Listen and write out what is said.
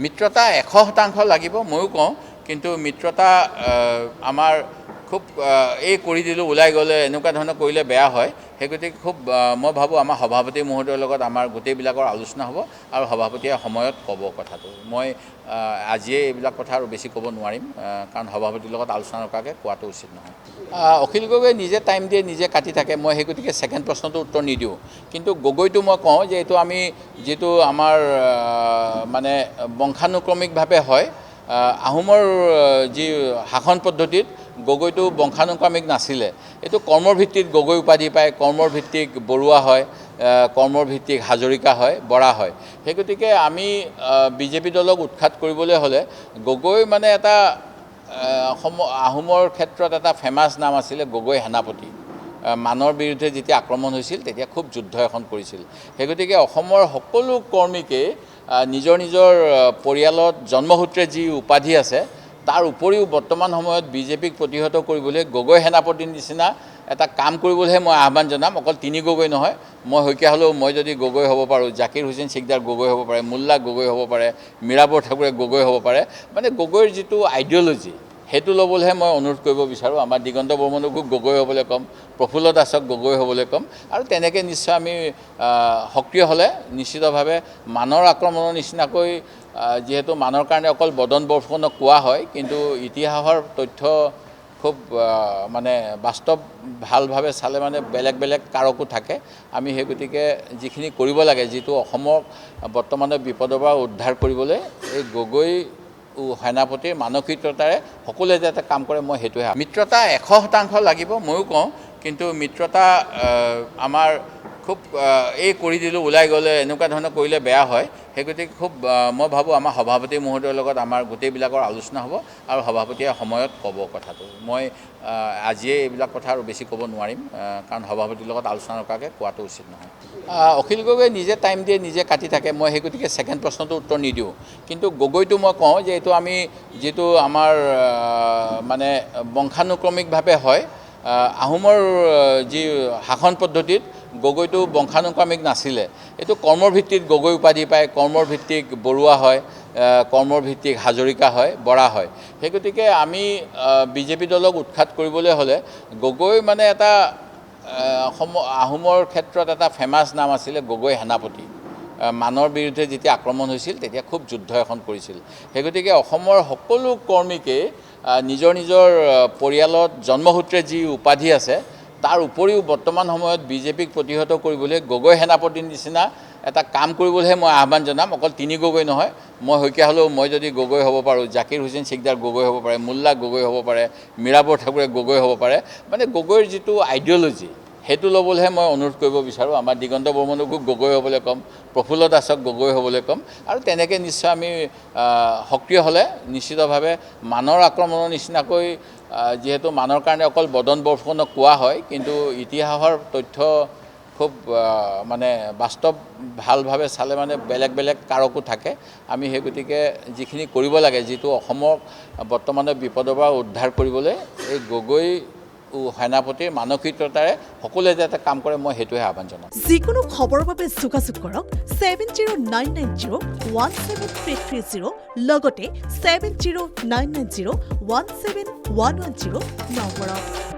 মিত্ৰতা 100% লাগিব ময়ো কওঁ কিন্তু মিত্ৰতা আমাৰ খুব এই কৰি দিলো ওলাই গ'লে এনেকুৱা ধৰণৰ কৰিলে বেয়া হয় সেই গতিকে খুব মই ভাবোঁ আমাৰ সভাপতি মহোদয়ৰ লগত আমাৰ গোটেইবিলাকৰ আলোচনা হ'ব আৰু সভাপতিয়ে সময়ত ক'ব কথাটো মই আজিয়ে এইবিলাক কথা আৰু বেছি ক'ব নোৱাৰিম কাৰণ সভাপতিৰ লগত আলোচনা নকৰাকৈ কোৱাটো উচিত নহয় অখিল গগৈ নিজে টাইম দিয়ে নিজে কাটি থাকে মই সেই গতিকে ছেকেণ্ড প্ৰশ্নটো উত্তৰ নিদিওঁ কিন্তু গগৈটো মই কওঁ যে এইটো আমি যিটো আমাৰ মানে বংশানুক্ৰমিকভাৱে হয় আহোমৰ যি শাসন পদ্ধতিত গগৈটো বংশানুক্ৰমিক নাছিলে এইটো কৰ্মৰ ভিত্তিত গগৈ উপাধি পায় কৰ্মৰ ভিত্তিক বৰুৱা হয় কৰ্মৰ ভিত্তিক হাজৰিকা হয় বৰা হয় সেই গতিকে আমি বিজেপি দলক উৎখাত কৰিবলৈ হ'লে গগৈ মানে এটা আহোমৰ ক্ষেত্ৰত এটা ফেমাছ নাম আছিলে গগৈ সেনাপতি মানৰ বিৰুদ্ধে যেতিয়া আক্ৰমণ হৈছিল তেতিয়া খুব যুদ্ধ এখন কৰিছিল সেই গতিকে অসমৰ সকলো কৰ্মীকেই নিজৰ নিজৰ পৰিয়ালত জন্মসূত্ৰে যি উপাধি আছে তাৰ উপৰিও বৰ্তমান সময়ত বিজেপিক প্ৰতিহত কৰিবলৈ গগৈ সেনাপতিৰ নিচিনা এটা কাম কৰিবলৈহে মই আহ্বান জনাম অকল তিনি গগৈ নহয় মই শইকীয়া হ'লেও মই যদি গগৈ হ'ব পাৰোঁ জাকিৰ হুছেইন চিকদাৰ গগৈ হ'ব পাৰে মোল্লা গগৈ হ'ব পাৰে মীৰা বৰঠাকুৰে গগৈ হ'ব পাৰে মানে গগৈৰ যিটো আইডিঅ'লজি সেইটো ল'বলৈহে মই অনুৰোধ কৰিব বিচাৰোঁ আমাৰ দিগন্ত বৰ্মনকো গগৈ হ'বলৈ ক'ম প্ৰফুল্ল দাসক গগৈ হ'বলৈ ক'ম আৰু তেনেকৈ নিশ্চয় আমি সক্ৰিয় হ'লে নিশ্চিতভাৱে মানৰ আক্ৰমণৰ নিচিনাকৈ যিহেতু মানৰ কাৰণে অকল বদন বৰফুকনক কোৱা হয় কিন্তু ইতিহাসৰ তথ্য খুব মানে বাস্তৱ ভালভাৱে চালে মানে বেলেগ বেলেগ কাৰকো থাকে আমি সেই গতিকে যিখিনি কৰিব লাগে যিটো অসমক বৰ্তমানৰ বিপদৰ পৰা উদ্ধাৰ কৰিবলৈ এই গগৈ সেনাপতিৰ মানসিকতাৰে সকলোৱে যাতে কাম কৰে মই সেইটোহে মিত্ৰতা 100% লাগিব ময়ো কওঁ কিন্তু মিত্ৰতা আমাৰ খুব এই কৰি দিলো ওলাই গ'লে এনেকুৱা ধৰণৰ কৰিলে বেয়া হয় সেই গতিকে খুব মই ভাবোঁ আমাৰ সভাপতি মহোদয়ৰ লগত আমাৰ গোটেইবিলাকৰ আলোচনা হ'ব আৰু সভাপতিয়ে সময়ত ক'ব কথাটো মই আজিয়ে এইবিলাক কথা আৰু বেছি ক'ব নোৱাৰিম কাৰণ সভাপতিৰ লগত আলোচনা নকৰাকৈ কোৱাটো উচিত নহয় অখিল গগৈ নিজে টাইম দিয়ে নিজে কাটি থাকে মই সেই গতিকে ছেকেণ্ড প্ৰশ্নটো উত্তৰ নিদিওঁ কিন্তু গগৈটো মই কওঁ যে এইটো আমি যিটো আমাৰ মানে বংশানুক্ৰমিকভাৱে হয় আহোমৰ যি শাসন পদ্ধতিত গগৈটো বংশানুক্ৰমিক নাছিলে এইটো কৰ্মৰ ভিত্তিত গগৈ উপাধি পায় কৰ্মৰ ভিত্তিক বৰুৱা হয় কৰ্মৰ ভিত্তিক হাজৰিকা হয় বৰা হয় সেই গতিকে আমি বিজেপি দলক উৎখাত কৰিবলৈ হ'লে গগৈ মানে এটা আহোমৰ ক্ষেত্ৰত এটা ফেমাছ নাম আছিলে গগৈ সেনাপতি মানৰ বিৰুদ্ধে যেতিয়া আক্ৰমণ হৈছিল তেতিয়া খুব যুদ্ধ এখন কৰিছিল সেই গতিকে অসমৰ সকলো কৰ্মীকেই নিজৰ নিজৰ পৰিয়ালত জন্মসূত্ৰে যি উপাধি আছে তাৰ উপৰিও বৰ্তমান সময়ত বিজেপিক প্ৰতিহত কৰিবলৈ গগৈ সেনাপতিৰ নিচিনা এটা কাম কৰিবলৈহে মই আহ্বান জনাম অকল তিনি গগৈ নহয় মই শইকীয়া হ'লেও মই যদি গগৈ হ'ব পাৰোঁ জাকিৰ হুছেইন চিকদাৰ গগৈ হ'ব পাৰে মোল্লা গগৈ হ'ব পাৰে মীৰা বৰঠাকুৰে গগৈ হ'ব পাৰে মানে গগৈৰ যিটো আইডিঅ'লজি সেইটো ল'বলৈহে মই অনুৰোধ কৰিব বিচাৰোঁ আমাৰ দিগন্ত বৰ্মনকো গগৈ হ'বলৈ ক'ম প্ৰফুল্ল দাসক গগৈ হ'বলৈ ক'ম আৰু তেনেকৈ নিশ্চয় আমি সক্ৰিয় হ'লে নিশ্চিতভাৱে মানৰ আক্ৰমণৰ নিচিনাকৈ যিহেতু মানৰ কাৰণে অকল বদন বৰফুকনক কোৱা হয় কিন্তু ইতিহাসৰ তথ্য খুব মানে বাস্তৱ ভালভাৱে চালে মানে বেলেগ বেলেগ কাৰকো থাকে আমি সেই গতিকে যিখিনি কৰিব লাগে যিটো অসমক বৰ্তমানৰ বিপদৰ পৰা উদ্ধাৰ কৰিবলৈ এই গগৈ সেনাপতিৰ মানসিকতাৰে সকলোৱে যাতে কাম কৰে মই সেইটোহে আহ্বান জনাম যিকোনো খবৰৰ বাবে যোগাযোগ কৰক 7099017330 লগতে 7099017110 নম্বৰত